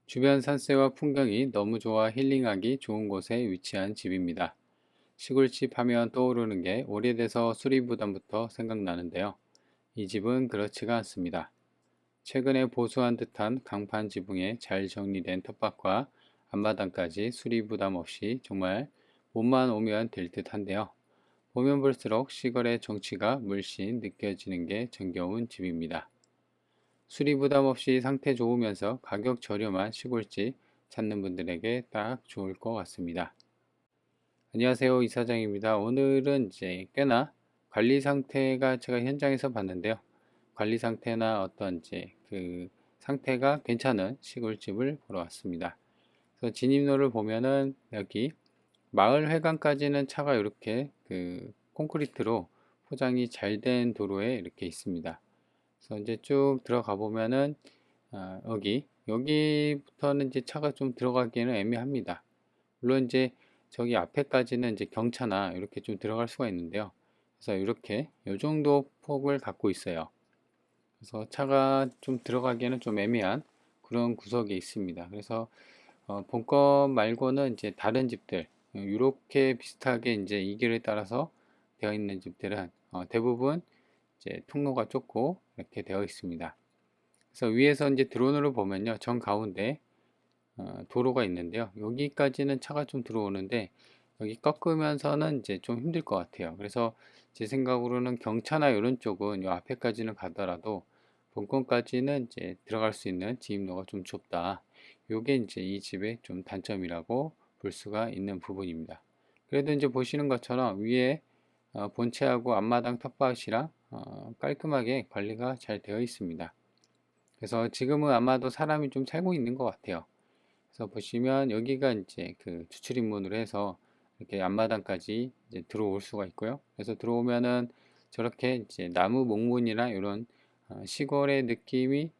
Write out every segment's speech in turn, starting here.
주변 산세와 풍경이 너무 좋아 힐링하기 좋은 곳에 위치한 집입니다. 시골집 하면 떠오르는 게 오래돼서 수리부담부터 생각나는데요. 이 집은 그렇지가 않습니다. 최근에 보수한 듯한 강판 지붕에 잘 정리된 텃밭과 앞마당까지 수리부담 없이 정말 몸만 오면 될 듯한데요. 보면 볼수록 시골의 정취가 물씬 느껴지는 게 정겨운 집입니다. 수리 부담 없이 상태 좋으면서 가격 저렴한 시골집 찾는 분들에게 딱 좋을 것 같습니다. 안녕하세요. 이사장입니다. 오늘은 이제 꽤나 관리 상태가 제가 현장에서 봤는데요. 관리 상태나 어떤 이제 그 상태가 괜찮은 시골집을 보러 왔습니다. 그래서 진입로를 보면은 여기 마을 회관까지는 차가 이렇게 콘크리트로 포장이 잘 된 도로에 이렇게 있습니다. 그래서 이제 쭉 들어가 보면은 여기부터는 이제 차가 좀 들어가기에는 애매합니다. 물론 이제 저기 앞에까지는 이제 경차나 이렇게 좀 들어갈 수가 있는데요. 그래서 이렇게 이 정도 폭을 갖고 있어요. 그래서 차가 좀 들어가기에는 좀 애매한 그런 구석이 있습니다. 그래서 본건 말고는 이제 다른 집들 이렇게 비슷하게 이제 이 길을 따라서 되어 있는 집들은 대부분 이제 통로가 좁고 이렇게 되어 있습니다. 그래서 위에서 이제 드론으로 보면요, 정 가운데 도로가 있는데요. 여기까지는 차가 좀 들어오는데 여기 꺾으면서는 이제 좀 힘들 것 같아요. 그래서 제 생각으로는 경차나 이런 쪽은 이 앞에까지는 가더라도 본권까지는 이제 들어갈 수 있는 진입로가 좀 좁다. 요게 이제 이 집의 좀 단점이라고 볼 수가 있는 부분입니다. 그래도 이제 보시는 것처럼 위에 본체하고 앞마당 텃밭이랑 깔끔하게 관리가 잘 되어 있습니다. 그래서 지금은 아마도 사람이 좀 살고 있는 것 같아요. 그래서 보시면 여기가 이제 그 주출입문으로 해서 이렇게 앞마당까지 이제 들어올 수가 있고요. 그래서 들어오면은 저렇게 이제 나무 목문이나 이런 시골의 느낌이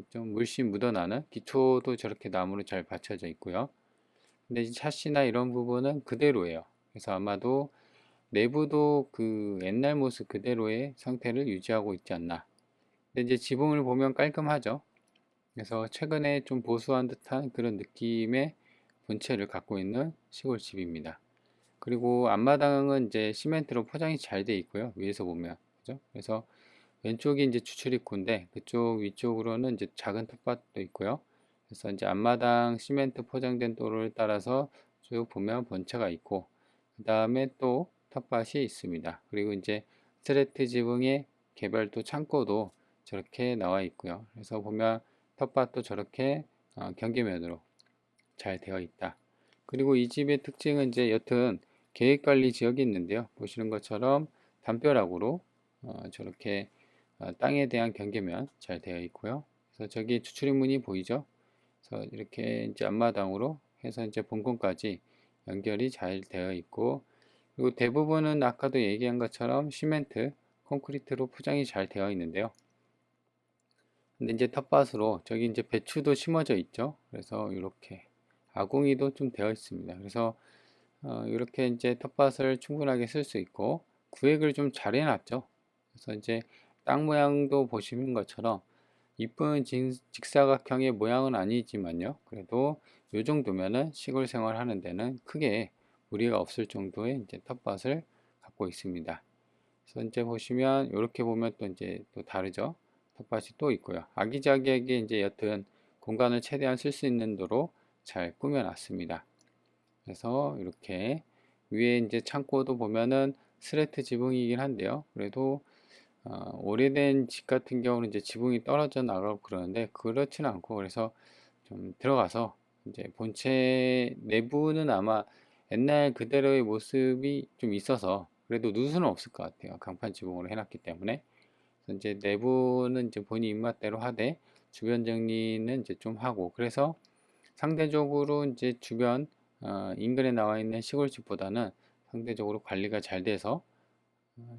좀 물씬 묻어나는 기초도 저렇게 나무로 잘 받쳐져 있고요. 근데 이제 샤시나 이런 부분은 그대로예요. 그래서 아마도 내부도 그 옛날 모습 그대로의 상태를 유지하고 있지 않나. 근데 이제 지붕을 보면 깔끔하죠. 그래서 최근에 좀 보수한 듯한 그런 느낌의 본체를 갖고 있는 시골집입니다. 그리고 앞마당은 이제 시멘트로 포장이 잘 돼 있고요. 위에서 보면. 그죠? 그래서 왼쪽이 이제 주출입구인데 그쪽 위쪽으로는 이제 작은 텃밭도 있고요. 그래서 이제 앞마당 시멘트 포장된 도로를 따라서 쭉 보면 본체가 있고 그 다음에 또 텃밭이 있습니다. 그리고 이제 스트레트 지붕의 개별도 창고도 저렇게 나와 있고요. 그래서 보면 텃밭도 저렇게 경계면으로 잘 되어 있다. 그리고 이 집의 특징은 이제 여튼 계획관리 지역이 있는데요. 보시는 것처럼 담벼락으로 저렇게 땅에 대한 경계면 잘 되어 있고요. 그래서 저기 주출입문이 보이죠? 그래서 이렇게 이제 앞마당으로 해서 이제 본권까지 연결이 잘 되어 있고 그리고 대부분은 아까도 얘기한 것처럼 시멘트, 콘크리트로 포장이 잘 되어 있는데요. 근데 이제 텃밭으로 저기 이제 배추도 심어져 있죠. 그래서 이렇게 아궁이도 좀 되어 있습니다. 그래서 이렇게 이제 텃밭을 충분하게 쓸 수 있고 구획을 좀 잘 해놨죠. 그래서 이제 땅 모양도 보시는 것처럼 이쁜 직사각형의 모양은 아니지만요. 그래도 이 정도면은 시골 생활하는 데는 크게 무리가 없을 정도의 이제 텃밭을 갖고 있습니다. 그래서 이제 보시면 이렇게 보면 또 이제 또 다르죠. 텃밭이 또 있고요. 아기자기하게 이제 여튼 공간을 최대한 쓸 수 있는 도로 잘 꾸며놨습니다. 그래서 이렇게 위에 이제 창고도 보면은 스레트 지붕이긴 한데요. 그래도 오래된 집 같은 경우는 이제 지붕이 떨어져 나가고 그러는데 그렇지는 않고 그래서 좀 들어가서 이제 본체 내부는 아마 옛날 그대로의 모습이 좀 있어서 그래도 누수는 없을 것 같아요. 강판 지붕으로 해놨기 때문에. 그래서 이제 내부는 이제 본인 입맛대로 하되 주변 정리는 이제 좀 하고 그래서 상대적으로 이제 주변 인근에 나와 있는 시골집보다는 상대적으로 관리가 잘 돼서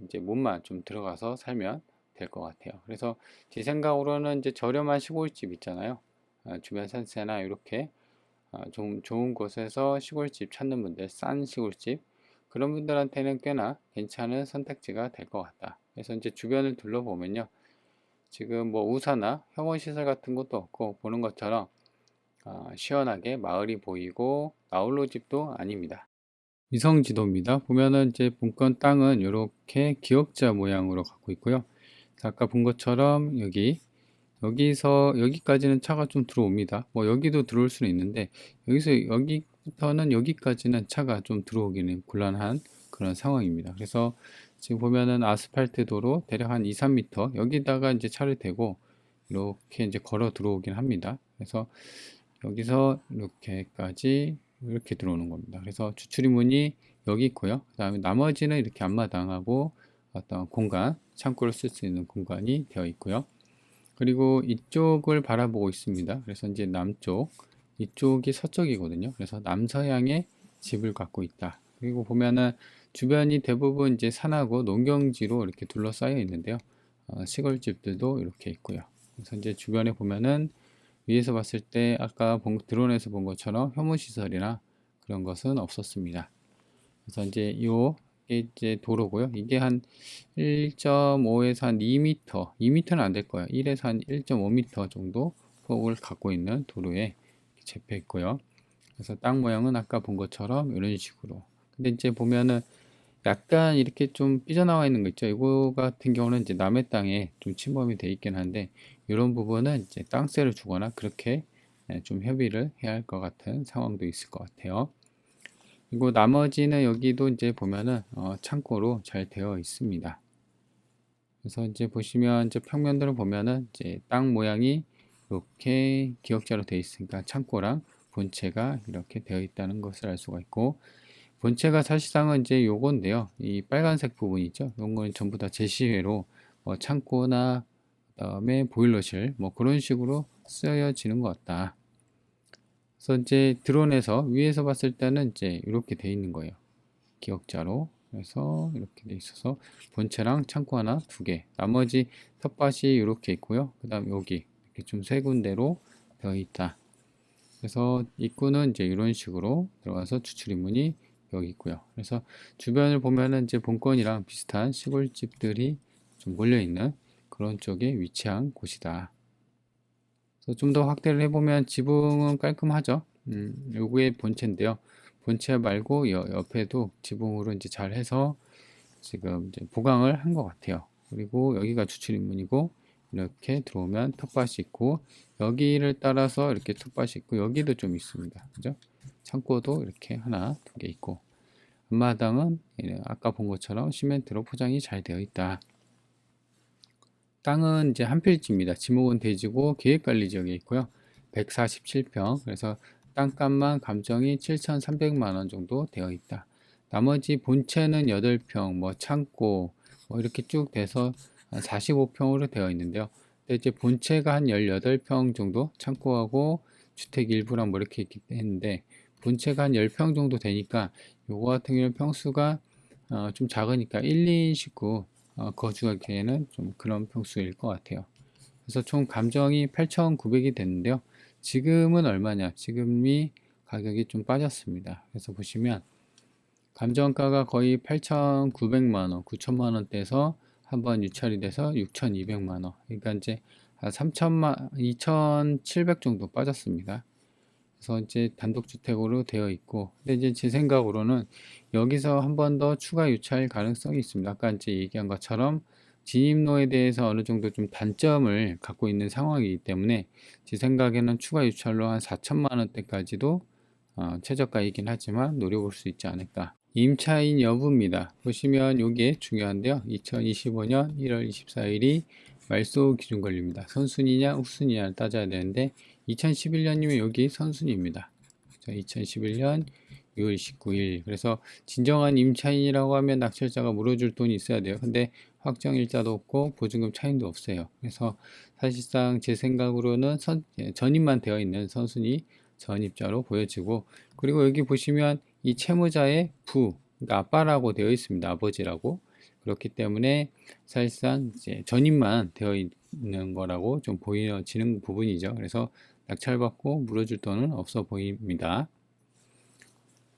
이제 몸만 좀 들어가서 살면 될 것 같아요. 그래서 제 생각으로는 이제 저렴한 시골집 있잖아요. 주변 산세나 이렇게 좀 좋은 곳에서 시골집 찾는 분들, 싼 시골집 그런 분들한테는 꽤나 괜찮은 선택지가 될 것 같다. 그래서 이제 주변을 둘러보면요. 지금 뭐 우사나 혐오시설 같은 것도 없고 보는 것처럼 시원하게 마을이 보이고 나홀로 집도 아닙니다. 위성지도입니다. 보면은 이제 본건 땅은 이렇게 기역자 모양으로 갖고 있고요. 아까 본 것처럼 여기서 여기까지는 차가 좀 들어옵니다. 뭐 여기도 들어올 수는 있는데 여기서 여기부터는 여기까지는 차가 좀 들어오기는 곤란한 그런 상황입니다. 그래서 지금 보면은 아스팔트 도로 대략 한 2, 3m 여기다가 이제 차를 대고 이렇게 이제 걸어 들어오긴 합니다. 그래서 여기서 이렇게까지 이렇게 들어오는 겁니다. 그래서 주출입 문이 여기 있고요. 그 다음에 나머지는 이렇게 앞마당하고 어떤 공간, 창고를 쓸 수 있는 공간이 되어 있고요. 그리고 이쪽을 바라보고 있습니다. 그래서 이제 남쪽, 이쪽이 서쪽이거든요. 그래서 남서향의 집을 갖고 있다. 그리고 보면은 주변이 대부분 이제 산하고 농경지로 이렇게 둘러싸여 있는데요. 시골집들도 이렇게 있고요. 그래서 이제 주변에 보면은 위에서 봤을 때 아까 드론에서 본 것처럼 혐오시설이나 그런 것은 없었습니다. 그래서 이제 이게 도로고요. 이게 한 1.5에서 한 2m, 2m는 안 될 거예요. 1에서 한 1.5m 정도 폭을 갖고 있는 도로에 접해 있고요. 그래서 땅 모양은 아까 본 것처럼 이런 식으로. 근데 이제 보면은 약간 이렇게 좀 삐져나와 있는 거 있죠. 이거 같은 경우는 이제 남의 땅에 좀 침범이 돼 있긴 한데 이런 부분은 이제 땅세를 주거나 그렇게 좀 협의를 해야 할 것 같은 상황도 있을 것 같아요. 그리고 나머지는 여기도 이제 보면은 창고로 잘 되어 있습니다. 그래서 이제 보시면 이제 평면도를 보면은 이제 땅 모양이 이렇게 기역자로 되어 있으니까 창고랑 본체가 이렇게 되어 있다는 것을 알 수가 있고 본체가 사실상은 이제 요건데요. 이 빨간색 부분 있죠. 요건 전부 다 제시회로 창고나 그다음에 보일러실 뭐 그런 식으로 쓰여지는 것 같다. 그래서 이제 드론에서 위에서 봤을 때는 이제 이렇게 돼 있는 거예요. 기역자로. 그래서 이렇게 돼 있어서 본체랑 창고 하나, 두 개. 나머지 텃밭이 이렇게 있고요. 그 다음 여기 이렇게 좀 세 군데로 되어 있다. 그래서 입구는 이제 이런 식으로 들어가서 추출입문이 여기 있고요. 그래서 주변을 보면은 이제 본권이랑 비슷한 시골집들이 좀 몰려 있는 그런 쪽에 위치한 곳이다. 그래서 좀 더 확대를 해보면 지붕은 깔끔하죠. 요게 본체인데요. 본체 말고 옆에도 지붕으로 이제 잘 해서 지금 이제 보강을 한 것 같아요. 그리고 여기가 주출입문이고 이렇게 들어오면 텃밭이 있고 여기를 따라서 이렇게 텃밭이 있고 여기도 좀 있습니다. 그죠? 창고도 이렇게 하나, 두 개 있고 앞마당은 아까 본 것처럼 시멘트로 포장이 잘 되어 있다. 땅은 이제 한 필지입니다. 지목은 대지고 계획관리 지역에 있고요. 147평. 그래서 땅값만 감정이 7,300만 원 정도 되어 있다. 나머지 본체는 8평, 뭐 창고, 뭐 이렇게 쭉 돼서 45평으로 되어 있는데요. 근데 이제 본체가 한 18평 정도, 창고하고 주택 일부랑 뭐 이렇게 있기 했는데 본체가 한 10평 정도 되니까 요거 같은 경우는 평수가 좀 작으니까 1, 2인 식구 거주하기에는 좀 그런 평수일 것 같아요. 그래서 총 감정이 8,900이 됐는데요. 지금은 얼마냐? 지금이 가격이 좀 빠졌습니다. 그래서 보시면 감정가가 거의 8,900만 원, 9천만 원대에서 한번 유찰이 돼서 6,200만 원. 그러니까 이제 2,700 정도 빠졌습니다. 그래서 이제 단독주택으로 되어 있고, 근데 이제 제 생각으로는 여기서 한 번 더 추가 유찰 가능성이 있습니다. 아까 이제 얘기한 것처럼 진입로에 대해서 어느 정도 좀 단점을 갖고 있는 상황이기 때문에 제 생각에는 추가 유찰로 한 4천만 원대까지도 최저가이긴 하지만 노려볼 수 있지 않을까. 임차인 여부입니다. 보시면 이게 중요한데요. 2025년 1월 24일이 말소 기준 권리입니다. 선순위냐 후순위냐를 따져야 되는데 2011년이면 여기 선순위입니다. 2011년 6월 29일. 그래서 진정한 임차인이라고 하면 낙찰자가 물어줄 돈이 있어야 돼요. 근데 확정일자도 없고 보증금 차임도 없어요. 그래서 사실상 제 생각으로는 전입만 되어 있는 선순위 전입자로 보여지고, 그리고 여기 보시면 이 채무자의 그러니까 아빠라고 되어 있습니다. 아버지라고. 그렇기 때문에 사실상 이제 전입만 되어 있는 거라고 좀 보여지는 부분이죠. 그래서 낙찰받고 물어줄 돈은 없어 보입니다.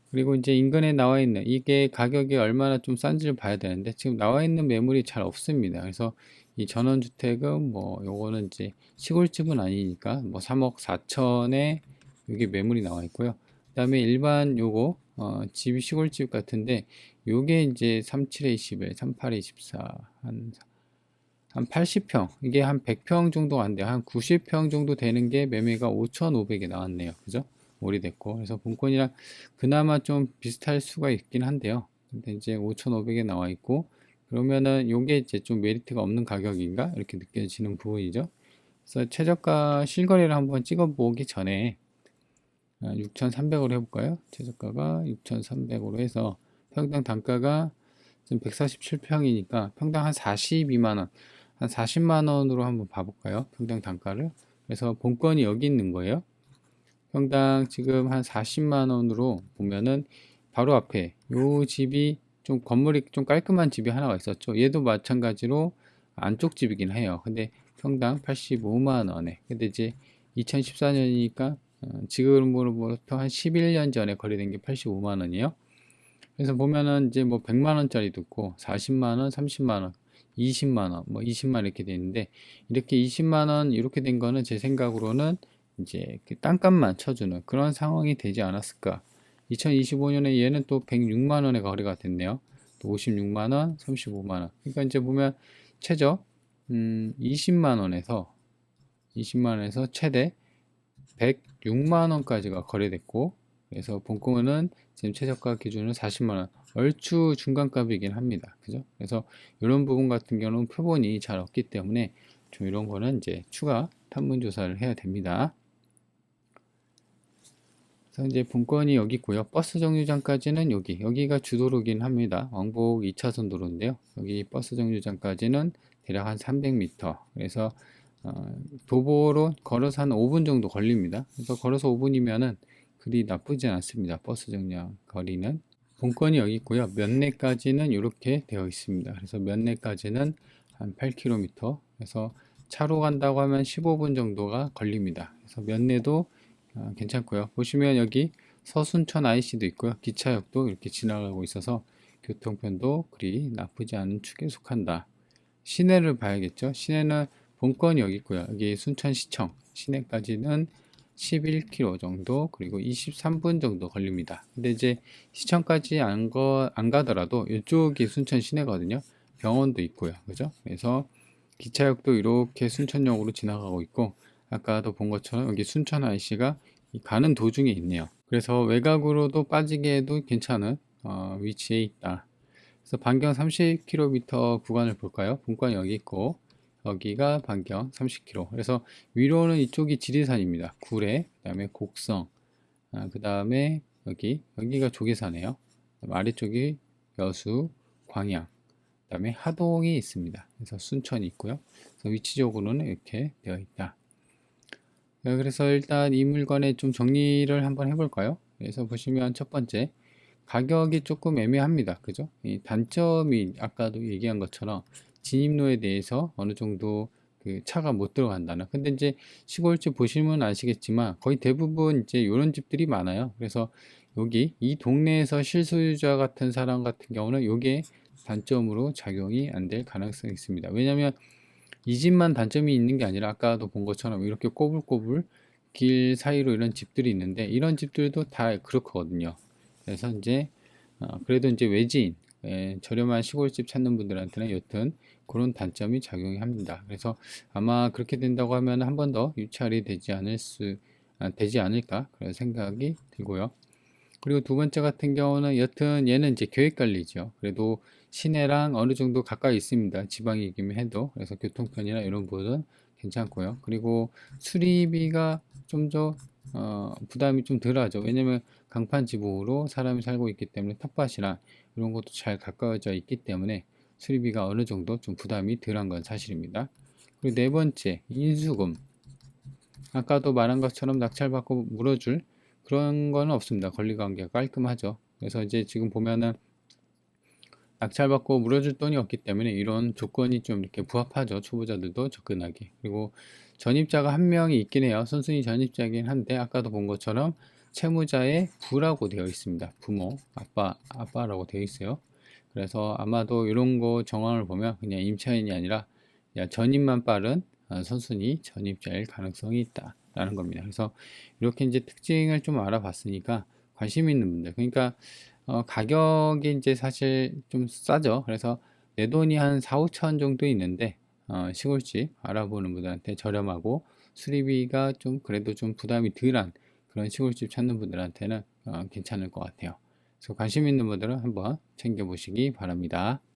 그리고 이제 인근에 나와 있는 이게 가격이 얼마나 좀 싼지를 봐야 되는데 지금 나와 있는 매물이 잘 없습니다. 그래서 이 전원주택은 뭐 요거는 이제 시골집은 아니니까 뭐 3억 4천에 여기 매물이 나와 있고요. 그 다음에 일반 요거 집이 시골집 같은데 요게 이제 37에 21, 38에 24, 한 80평, 이게 한 100평 정도 안 돼요. 한 90평 정도 되는 게 매매가 5,500에 나왔네요. 그죠? 오래됐고. 그래서 본건이랑 그나마 좀 비슷할 수가 있긴 한데요. 근데 이제 5,500에 나와 있고, 그러면은 요게 이제 좀 메리트가 없는 가격인가? 이렇게 느껴지는 부분이죠. 그래서 최저가 실거래를 한번 찍어보기 전에 6,300으로 해볼까요? 최저가가 6,300으로 해서 평당 단가가 지금 147평이니까 평당 한 42만원, 한 40만원으로 한번 봐볼까요? 평당 단가를. 그래서 본건이 여기 있는 거예요. 평당 지금 한 40만원으로 보면은 바로 앞에 요 집이 좀 건물이 좀 깔끔한 집이 하나가 있었죠. 얘도 마찬가지로 안쪽 집이긴 해요. 근데 평당 85만원에. 근데 이제 2014년이니까 지금으로부터 한 11년 전에 거래된 게 85만원이에요. 그래서 보면은 이제 뭐 100만원짜리도 있고 40만원, 30만원, 20만원, 뭐 20만원 이렇게 돼 있는데 이렇게 20만원 이렇게 된 거는 제 생각으로는 이제 그 땅값만 쳐주는 그런 상황이 되지 않았을까. 2025년에 얘는 또 106만원에 거래가 됐네요. 또 56만원, 35만원. 그러니까 이제 보면 최저 20만원에서 최대 106만원까지가 거래됐고, 그래서 본금은 지금 최저가 기준으로 40만원, 얼추 중간값이긴 합니다. 그죠? 그래서 이런 부분 같은 경우는 표본이 잘 없기 때문에 좀 이런 거는 이제 추가 탐문 조사를 해야 됩니다. 그래서 이제 본건이 여기 있고요. 버스 정류장까지는 여기가 주도로긴 합니다. 왕복 2차선 도로인데요. 여기 버스 정류장까지는 대략 한 300m. 그래서 도보로 걸어서 한 5분 정도 걸립니다. 그래서 걸어서 5분이면은 그리 나쁘지 않습니다. 버스 정류장 거리는. 본건이 여기 있고요. 면내까지는 이렇게 되어 있습니다. 그래서 면내까지는 한 8km. 그래서 차로 간다고 하면 15분 정도가 걸립니다. 그래서 면내도 괜찮고요. 보시면 여기 서순천 IC도 있고요. 기차역도 이렇게 지나가고 있어서 교통편도 그리 나쁘지 않은 축에 속한다. 시내를 봐야겠죠. 시내는 본건이 여기 있고요. 여기 순천시청 시내까지는 11km 정도, 그리고 23분 정도 걸립니다. 근데 이제 시청까지 안 가더라도 이쪽이 순천 시내거든요. 병원도 있고요. 그죠? 그래서 기차역도 이렇게 순천역으로 지나가고 있고, 아까도 본 것처럼 여기 순천 IC가 가는 도중에 있네요. 그래서 외곽으로도 빠지게 해도 괜찮은 위치에 있다. 그래서 반경 30km 구간을 볼까요? 본관이 여기 있고 여기가 반경 30km. 그래서 위로는 이쪽이 지리산입니다. 구례, 그다음에 곡성, 그다음에 여기가 조계사네요. 아래쪽이 여수, 광양, 그다음에 하동이 있습니다. 그래서 순천이 있고요. 그래서 위치적으로는 이렇게 되어 있다. 그래서 일단 이 물건의 좀 정리를 한번 해볼까요? 그래서 보시면 첫 번째, 가격이 조금 애매합니다. 그죠? 이 단점이 아까도 얘기한 것처럼 진입로에 대해서 어느 정도 그 차가 못 들어간다는. 근데 이제 시골집 보시면 아시겠지만 거의 대부분 이제 이런 집들이 많아요. 그래서 여기 이 동네에서 실소유자 같은 사람 같은 경우는 이게 단점으로 작용이 안 될 가능성이 있습니다. 왜냐하면 이 집만 단점이 있는 게 아니라 아까도 본 것처럼 이렇게 꼬불꼬불 길 사이로 이런 집들이 있는데 이런 집들도 다 그렇거든요. 그래서 이제 그래도 이제 외지인 저렴한 시골집 찾는 분들한테는 여튼 그런 단점이 작용이 합니다. 그래서 아마 그렇게 된다고 하면 한 번 더 유찰이 되지 않을까 그런 생각이 들고요. 그리고 두 번째 같은 경우는 여튼 얘는 이제 계획 관리죠. 그래도 시내랑 어느 정도 가까이 있습니다. 지방이기만 해도. 그래서 교통편이나 이런 부분은 괜찮고요. 그리고 수리비가 좀 더 부담이 좀 덜하죠. 왜냐면 강판 지붕으로 사람이 살고 있기 때문에 텃밭이나 이런 것도 잘 가까워져 있기 때문에 수리비가 어느 정도 좀 부담이 덜한 건 사실입니다. 그리고 네 번째, 인수금. 아까도 말한 것처럼 낙찰받고 물어줄 그런 거는 없습니다. 권리관계가 깔끔하죠. 그래서 이제 지금 보면은 낙찰받고 물어줄 돈이 없기 때문에 이런 조건이 좀 이렇게 부합하죠. 초보자들도 접근하기. 그리고 전입자가 한 명이 있긴 해요. 선순위 전입자이긴 한데 아까도 본 것처럼 채무자의 부라고 되어 있습니다. 부모, 아빠라고 되어 있어요. 그래서 아마도 이런 거 정황을 보면 그냥 임차인이 아니라 전입만 빠른 선순위 전입자일 가능성이 있다. 라는 겁니다. 그래서 이렇게 이제 특징을 좀 알아봤으니까 관심 있는 분들, 그러니까 가격이 이제 사실 좀 싸죠. 그래서 내 돈이 한 4, 5천 정도 있는데 시골집 알아보는 분들한테 저렴하고 수리비가 좀 그래도 좀 부담이 덜한 그런 시골집 찾는 분들한테는 괜찮을 것 같아요. 그래서 관심 있는 분들은 한번 챙겨보시기 바랍니다.